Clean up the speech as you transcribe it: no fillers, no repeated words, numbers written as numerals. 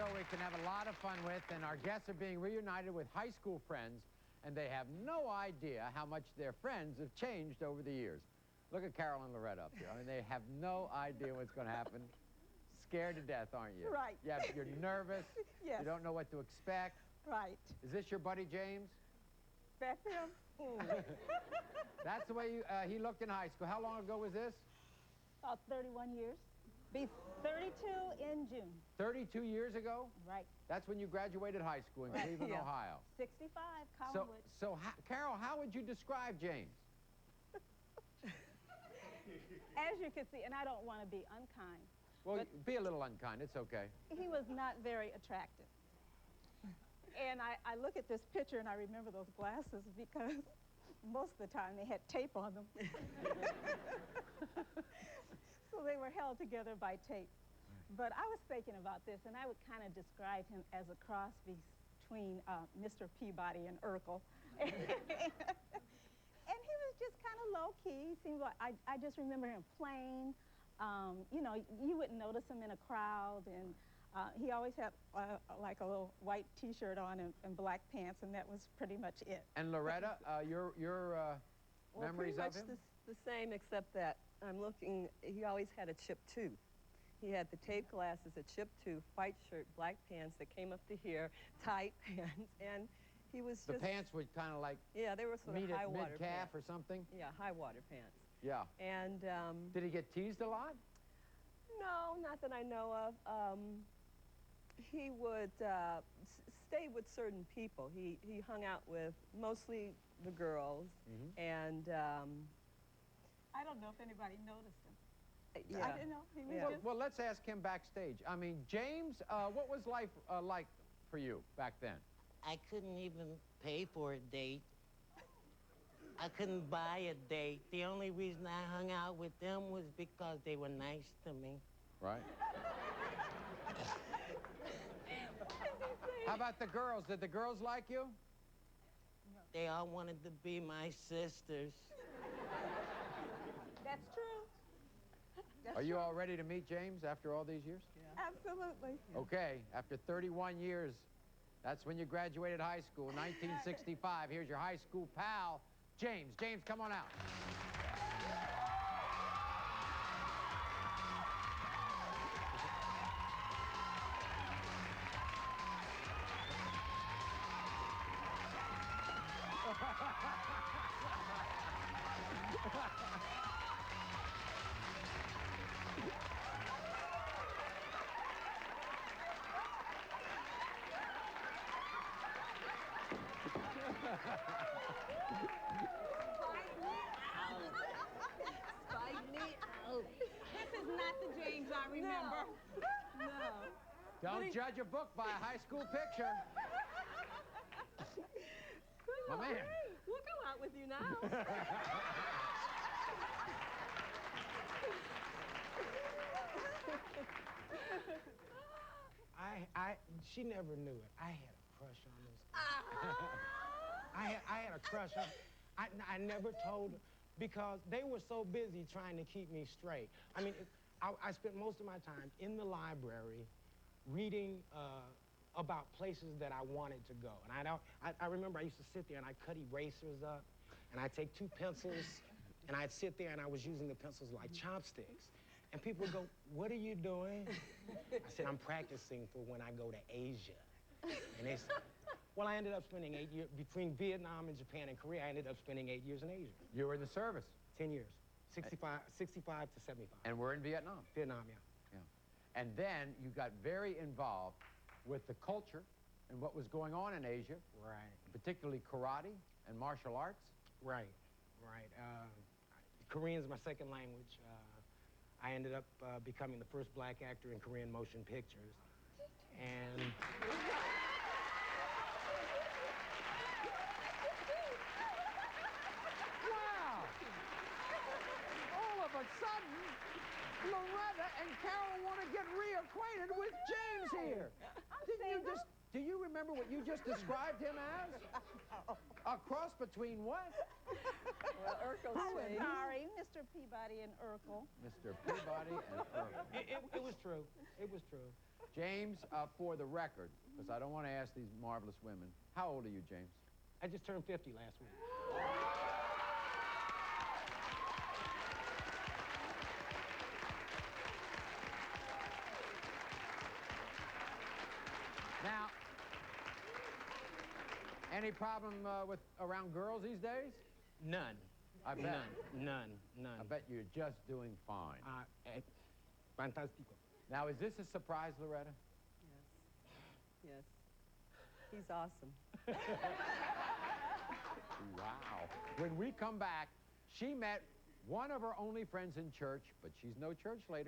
show we can have a lot of fun with, and our guests are being reunited with high school friends, and they have no idea how much their friends have changed over the years. Look at Carol and Loretta up here. I mean, they have no idea what's going to happen. Scared to death, aren't you? Right. Yeah, you're nervous. Yes. You don't know what to expect. Right. Is this your buddy James? That's him. That's the way he looked in high school. How long ago was this? About 31 years. Be 32 in June. 32 years ago? Right. That's when you graduated high school in Cleveland, Yeah. Ohio. 65, Collinwood. Carol, how would you describe James? As you can see, and I don't want to be unkind. Well, be a little unkind. It's okay. He was not very attractive. And I look at this picture and I remember those glasses because most of the time they had tape on them. So they were held together by tape. But I was thinking about this, and I would kind of describe him as a cross between Mr. Peabody and Urkel. And he was just kind of low-key. He seemed like, I just remember him playing. You know, you wouldn't notice him in a crowd, and he always had like a little white T-shirt on and black pants, and that was pretty much it. And Loretta, your memories of him? Pretty much the same, except that I'm looking, he always had a chipped tooth. He had the tape glasses, a chipped tooth, white shirt, black pants that came up to here, tight pants, and he was just... The pants were kind of like... Yeah, they were sort of high water mid-calf pants. or something? Yeah, high water pants. Yeah. And... did he get teased a lot? No, not that I know of. He would stay with certain people. He hung out with mostly the girls, and... I don't know if anybody noticed him. Yeah. I didn't know. He was just... Well, let's ask him backstage. I mean, James, what was life like for you back then? I couldn't even pay for a date. I couldn't buy a date. The only reason I hung out with them was because they were nice to me. Right. How about the girls? Did the girls like you? No. They all wanted to be my sisters. That's true. Are you all ready to meet James after all these years? Yeah. Absolutely. Okay, after 31 years, that's when you graduated high school, 1965. Here's your high school pal, James. James, come on out. Spike me out. This is not the James I remember. No. Don't judge a book by a high school picture. My man. We'll go out with you now. She never knew it. I had a crush on this girl. I had a crush on... I never told her because they were so busy trying to keep me straight. I mean, I spent most of my time in the library reading about places that I wanted to go. And I remember I used to sit there and I'd cut erasers up, and I'd take two pencils, and I'd sit there and I was using the pencils like chopsticks. And people would go, "What are you doing?" I said, "I'm practicing for when I go to Asia." And they said, well, I ended up spending 8 years, between Vietnam and Japan and Korea, I ended up spending 8 years in Asia. You were in the service? 10 years, 65 to 75. And we're in Vietnam? Vietnam, yeah. Yeah. And then you got very involved with the culture and what was going on in Asia. Right. Particularly karate and martial arts. Right, right. Korean's my second language. I ended up becoming the first black actor in Korean motion pictures. And... Wow! All of a sudden, Loretta and Carol want to get reacquainted with James here. Do you remember what you just described him as? A cross between what? Well, Urkel's I was changed. sorry, Mr. Peabody and Urkel. Mr. Peabody and Urkel. It was true. It was true. James, for the record, because I don't want to ask these marvelous women, how old are you, James? I just turned 50 last week. Now, any problem with around girls these days? None. I bet. None. I bet you're just doing fine. Fantastico. Now, is this a surprise, Loretta? Yes. Yes. He's awesome. Wow. When we come back, she met one of her only friends in church, but she's no church lady.